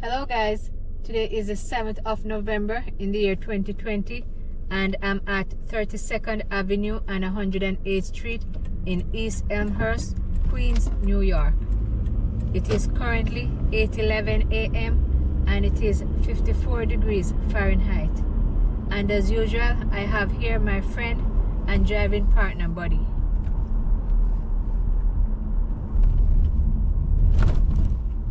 Hello guys, today is the 7th of November in the year 2020 and I'm at 32nd Avenue and 108th Street in East Elmhurst, Queens, New York. It is currently 8:11 a.m. and it is 54 degrees Fahrenheit. And as usual, I have here my friend and driving partner, Buddy.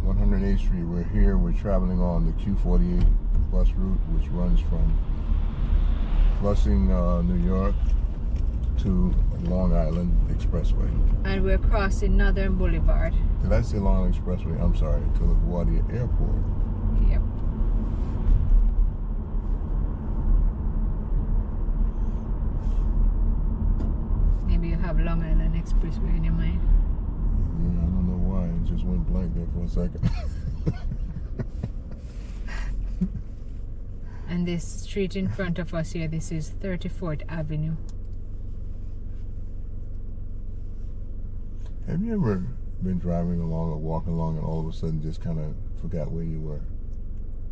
108th Street. We're here. We're traveling on the Q48 bus route, which runs from Flushing, New York to Long Island Expressway. And we're crossing Northern Boulevard. Did I say Long Island Expressway? I'm sorry, to LaGuardia Airport. Yep. Maybe you have Long Island Expressway in your mind. Yeah, I don't know why. It just went blank there for a second. And this street in front of us here, this is 34th Avenue. Have you ever been driving along or walking along and all of a sudden just kind of forgot where you were?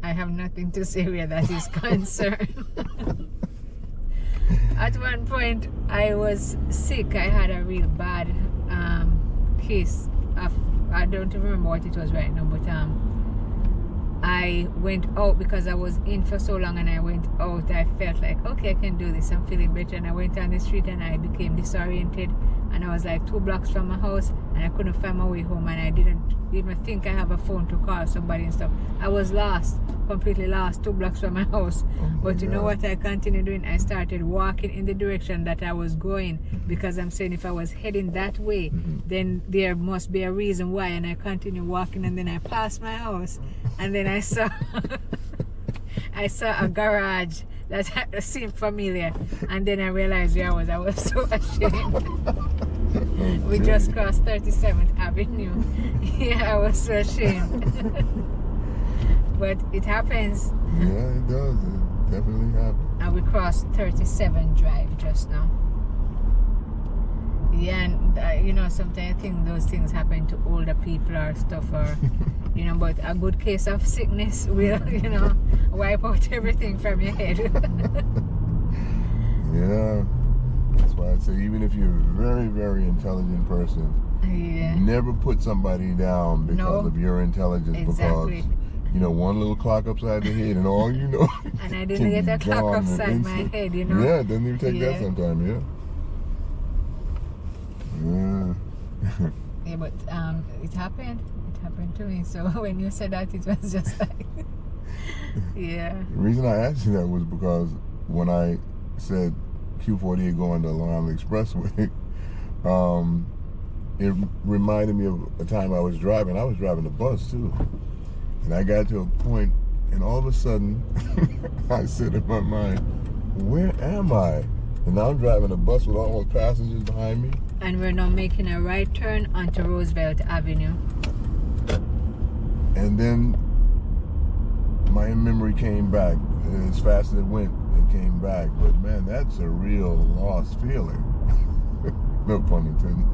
I have nothing to say where that is concerned. At one point, I was sick. I had a real bad case of, I don't remember what it was right now, but I went out because I was in for so long, and I went out. I felt like, okay, I can do this. I'm feeling better. And I went on the street and I became disoriented. And I was like 2 blocks from my house and I couldn't find my way home. And I didn't even think I have a phone to call somebody and stuff. I was lost, completely lost, 2 blocks from my house. But you know what I continued doing? I started walking in the direction that I was going, because I'm saying if I was heading that way, then there must be a reason why. And I continued walking, and then I passed my house, and then I saw I saw a garage that seemed familiar, and then I realized where I was so ashamed. We just crossed 37th Avenue. Yeah, I was so ashamed. But it happens. Yeah, it does. It definitely happens. And we crossed 37 Drive just now. Yeah, and you know, sometimes I think those things happen to older people or stuff, or you know, but a good case of sickness will, you know, wipe out everything from your head. Yeah, that's why I say, even if you're a very, very intelligent person, yeah, never put somebody down because of your intelligence. Exactly. Because, you know, one little clock upside the head and all you know. And I didn't get a clock upside my head, you know. Yeah, it doesn't even take that sometimes, yeah. Yeah, but it happened. It happened to me. So when you said that, it was just like, yeah. The reason I asked you that was because when I said Q48 going to Long Island Expressway, it reminded me of a time I was driving. I was driving the bus too, and I got to a point, and all of a sudden, I said in my mind, "Where am I?" And now I'm driving a bus with all those passengers behind me. And we're now making a right turn onto Roosevelt Avenue. And then my memory came back. As fast as it went, it came back. But man, that's a real lost feeling. No pun intended.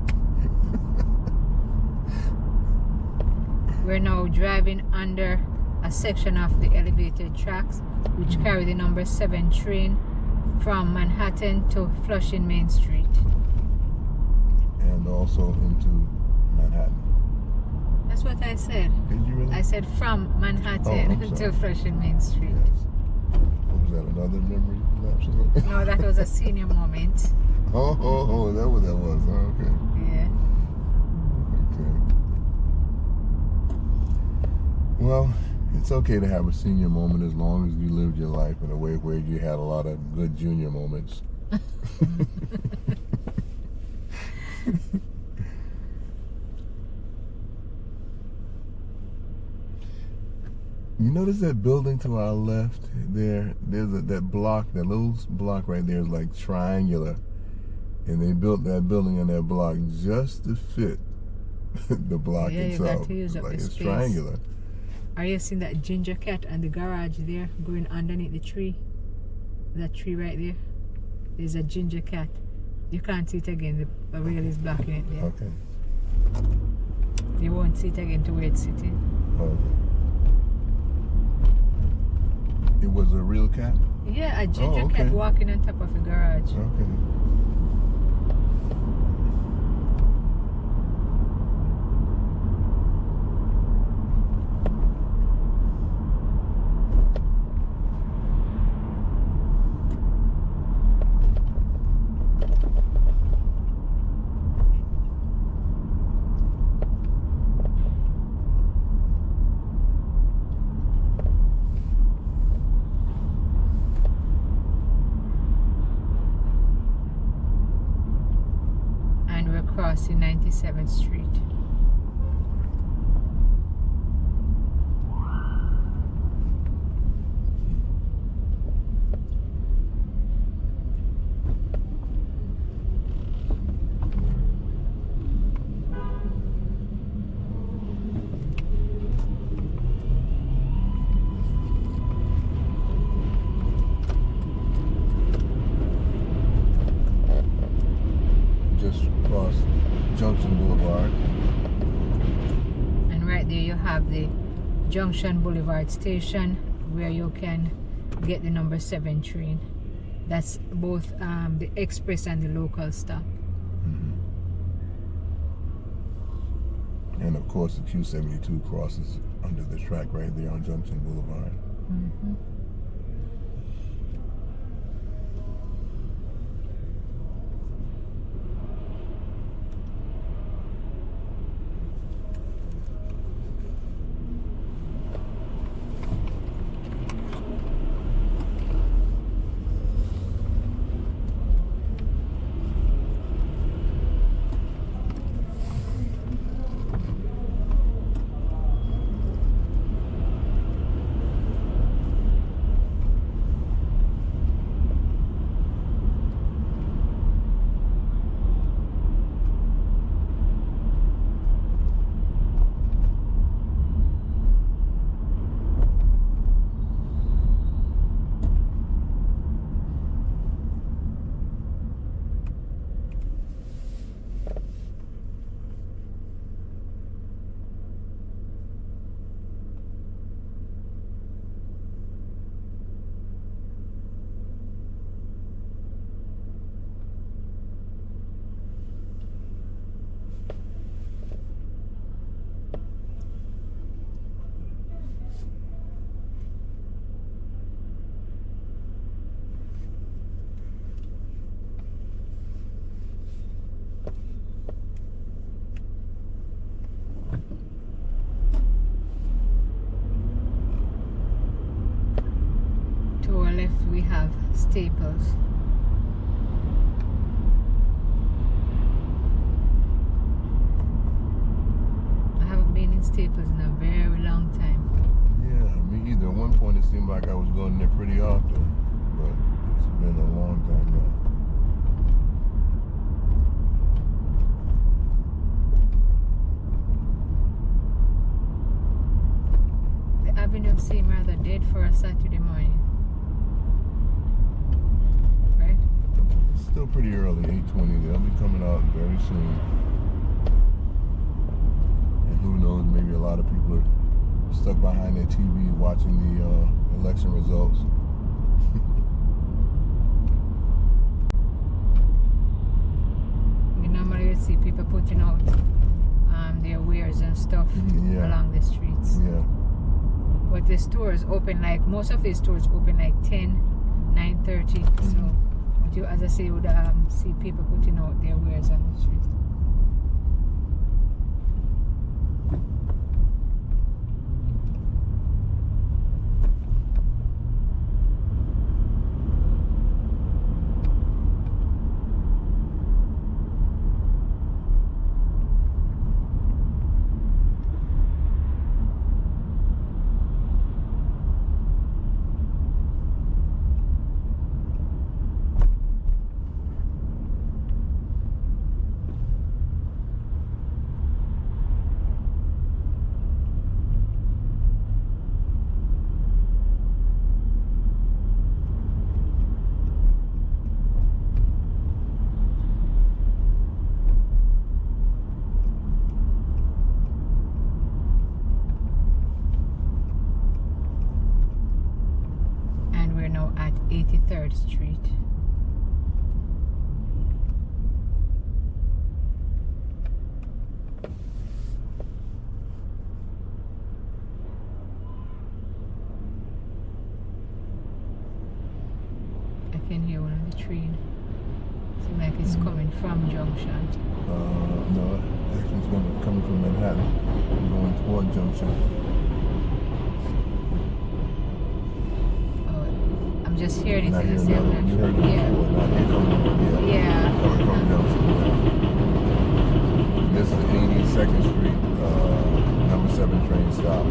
We're now driving under a section of the elevated tracks, which carry the number 7 train from Manhattan to Flushing Main Street. And also into Manhattan. That's what I said. Did you really? I said from Manhattan to Flushing Main Street. Yes. What was that, another memory lapse? No, that was a senior moment. Oh, that what that was. Oh, okay. Yeah. Okay. Well, it's okay to have a senior moment as long as you lived your life in a way where you had a lot of good junior moments. You notice that building to our left there? There's that block, that little block right there is like triangular. And they built that building in that block just to fit the block itself. You got to use up the it's space. triangular. Are you seeing that ginger cat and the garage there going underneath the tree? That tree right there? There's a ginger cat. You can't see it again. The rail is blocking it there. Okay. You won't see it again to where it's sitting. Okay. It was a real cat? Yeah, a ginger okay. cat walking on top of a garage. Okay. And we're crossing 97th Street. Just across Junction Boulevard. And right there you have the Junction Boulevard station where you can get the number 7 train. That's both the express and the local stop. And of course the Q72 crosses under the track right there on Junction Boulevard. To our left we have Staples. I haven't been in Staples in a very long time. Yeah, me either. At one point it seemed like I was going there pretty often, but it's been a long time now. The avenue seemed rather dead for a Saturday morning. Right? It's still pretty early, 8:20. They'll be coming out very soon. And who knows, maybe a lot of people are stuck behind their TV watching the election results. You normally would see people putting out their wares and stuff Yeah. along the streets. Yeah. But the stores open like, most of the stores open like 10, 9:30. So, but you, as I say, you would see people putting out their wares on the streets. 3rd Street. I can hear one of the train. Seems like it's coming from Junction. No, actually it's coming from Manhattan, going toward Junction. Oh, I'm just hearing it. Not in here, the same no, you heard it yeah. before. Not here coming, Yeah. coming from Junction. And this is 82nd Street, number 7 train stop,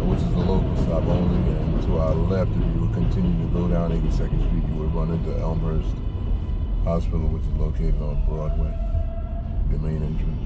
which is the local stop only. And to our left, if you would continue to go down 82nd Street, you would run into Elmhurst Hospital, which is located on Broadway, the main entrance.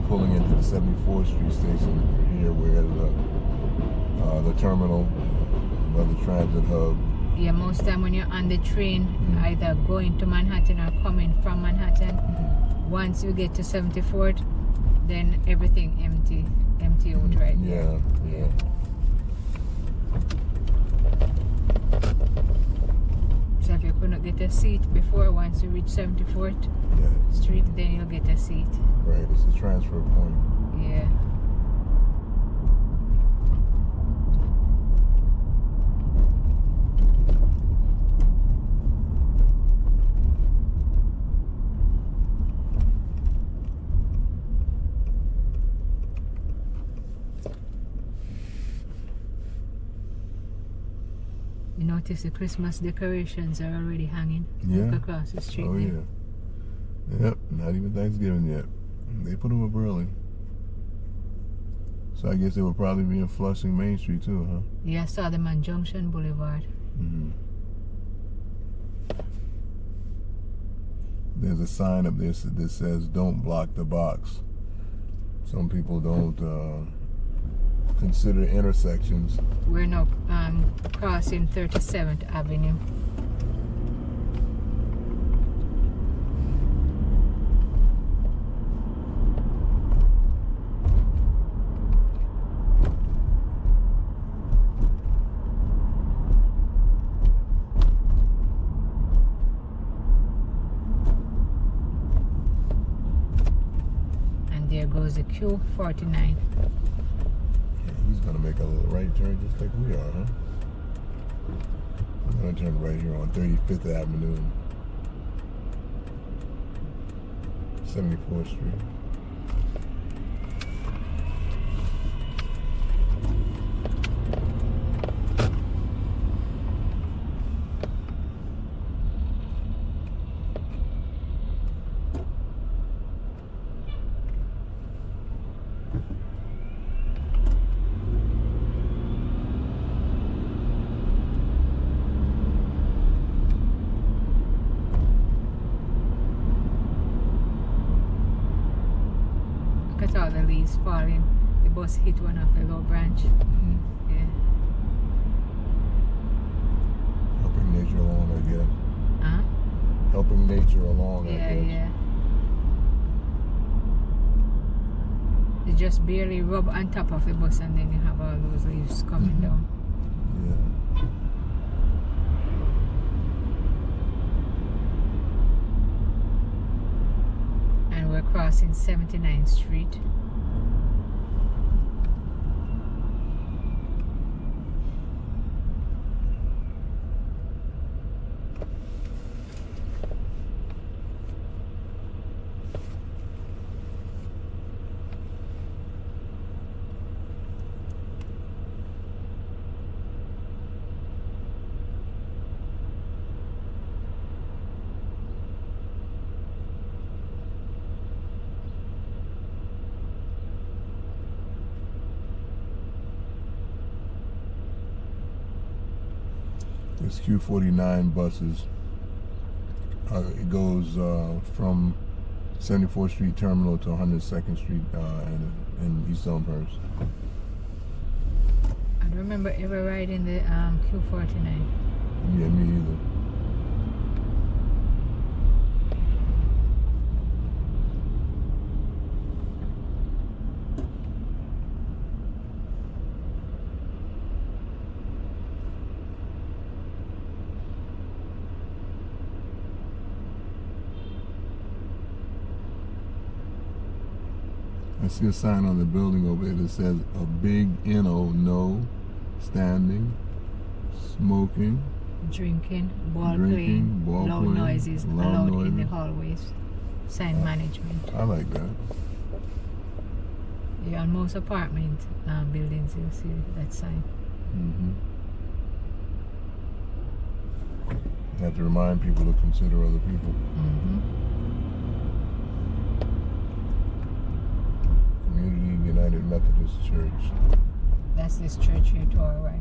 Pulling into the 74th Street station here, where the terminal, another transit hub. Yeah, most time when you're on the train, either going to Manhattan or coming from Manhattan, once you get to 74th, then everything empty out right there. Yeah. So if you couldn't get a seat before, once you reach 74th Street, then you'll get a seat. Right, it's a transfer point. Yeah. You notice the Christmas decorations are already hanging across the street. Oh, yeah. Yep, not even Thanksgiving yet. They put them up early. So I guess they would probably be in Flushing Main Street too, huh? Yeah, I saw them on Junction Boulevard. There's a sign up there that says, "Don't block the box." Some people don't consider intersections. We're now crossing 37th Avenue. There goes the Q49. Yeah, he's gonna make a little right turn just like we are, huh? I'm gonna turn right here on 35th Avenue and 74th Street. All the leaves falling. The bus hit one of the low branch. Yeah. Helping nature along, I guess. Huh? Helping nature along, I guess. Yeah. You just barely rub on top of the bus and then you have all those leaves coming down. Yeah. crossing 79th Street. It's Q49 buses. It goes from 74th Street Terminal to 102nd Street in East Elmhurst. I don't remember ever riding the Q49. Yeah, me either. I see a sign on the building over there that says a big NO, no standing, smoking, Drinking, ball Drinking, playing, ball loud playing, noises loud allowed in the noises. hallways. Sign management. I like that. Yeah, on most apartment buildings you'll see that sign. You have to remind people to consider other people. Community United Methodist Church. That's this church here to our right.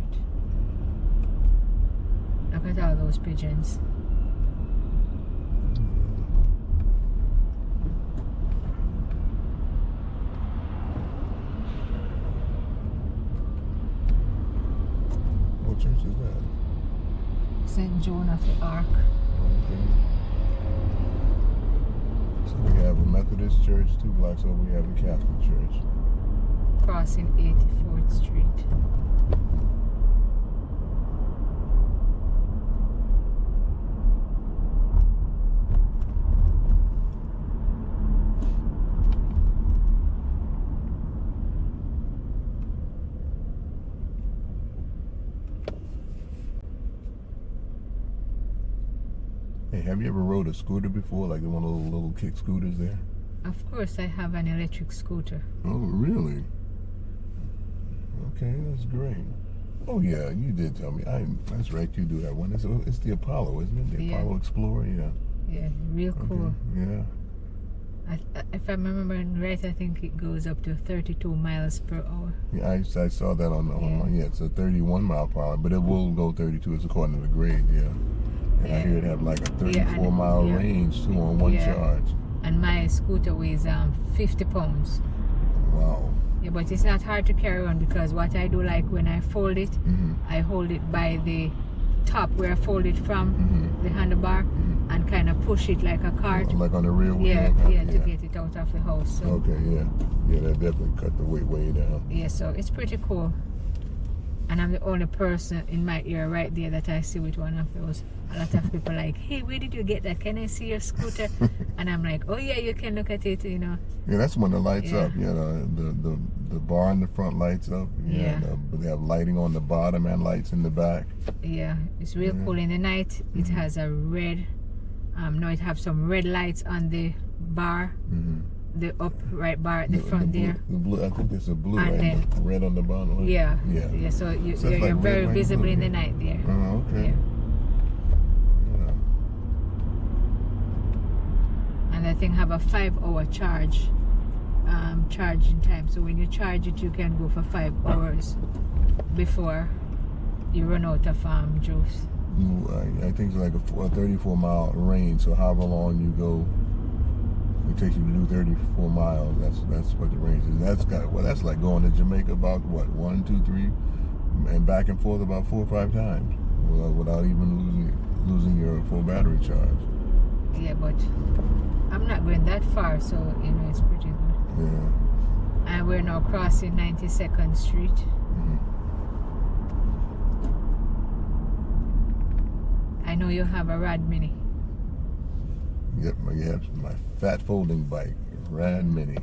Look at all those pigeons. What church is that? St. Joan of the Ark. Okay. So we have a Methodist church, 2 blocks over we have a Catholic church. Crossing 84th Street. Hey, have you ever rode a scooter before, like one of those little kick scooters there? Of course, I have an electric scooter. Oh, really? Okay, that's great. Oh yeah, you did tell me. That's right, you do have one. It's the Apollo, isn't it? The Yeah. Apollo Explorer, yeah. Yeah, real cool. Okay. Yeah. If I'm remembering right, I think it goes up to 32 miles per hour. Yeah, I saw that on it's a 31 mile per hour, but it will go 32. It's according to the grade, yeah. And I hear it have like a 34 mile range too on one charge. And my scooter weighs 50 pounds. Wow. Yeah, but it's not hard to carry on because what I do, like when I fold it, I hold it by the top where I fold it from the handlebar and kind of push it like a cart. Like on the rear wheel? Yeah, to get it out of the house. So. Okay, yeah. Yeah, that definitely cut the weight way down. Yeah, so it's pretty cool. And I'm the only person in my area right there that I see with one of those. A lot of people like, hey, where did you get that? Can I see your scooter? And I'm like, oh yeah, you can look at it, you know. Yeah, that's when the lights up. Yeah, the bar in the front lights up. Yeah. They have lighting on the bottom and lights in the back. Yeah, it's real cool. In the night, it has a red, it have some red lights on the bar. The upright bar at the front there. The blue, I think there's a blue, and right? The red on the bottom. Right? Yeah. Yeah. So you're like very red, visible blue, in the night there. Oh, okay. Yeah. And that thing have a 5-hour charging time. So when you charge it, you can go for 5 hours before you run out of juice. I think it's like a 34 mile range. So however long you go, it takes you to do 34 miles. That's what the range is. That's like going to Jamaica about what 1, 2, 3, and back and forth about 4 or 5 times without even losing your full battery charge. Yeah, but I'm not going that far, so you know it's pretty good. Yeah. And we're now crossing 92nd Street. I know you have a Rad Mini. Yep, my fat folding bike, Rad Mini.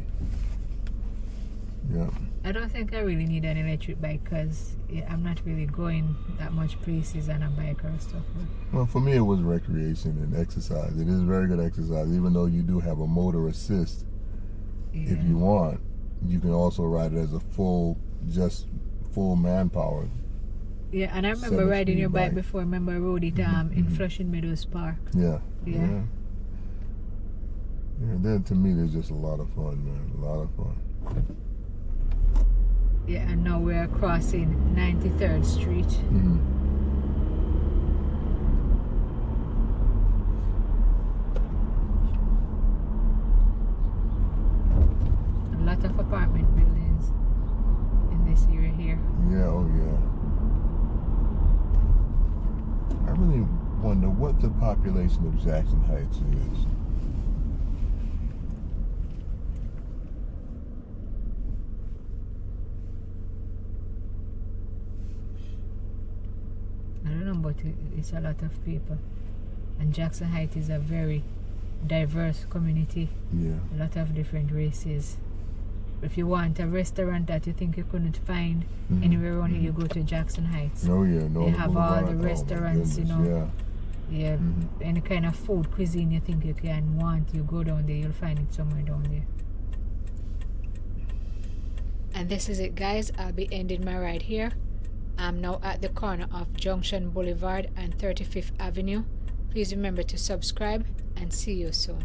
Yeah. I don't think I really need an electric bike because I'm not really going that much places on a bike or stuff. Well, for me, it was recreation and exercise. It is very good exercise, even though you do have a motor assist. Yeah. If you want, you can also ride it as a full manpower. Yeah, and I remember riding your bike before. I remember I rode it in Flushing Meadows Park. Yeah. Yeah. Yeah, that to me is just a lot of fun, man. A lot of fun. Yeah, and now we're crossing 93rd Street. A lot of apartment buildings in this area here. Yeah, oh yeah. I really wonder what the population of Jackson Heights is. I don't know, but it's a lot of people. And Jackson Heights is a very diverse community. Yeah. A lot of different races. If you want a restaurant that you think you couldn't find anywhere around here, you go to Jackson Heights. Oh yeah, no. They have all the restaurants, you know. Yeah. Yeah. Any kind of food, cuisine you think you can want, you go down there, you'll find it somewhere down there. And this is it, guys. I'll be ending my ride here. I'm now at the corner of Junction Boulevard and 35th Avenue. Please remember to subscribe and see you soon.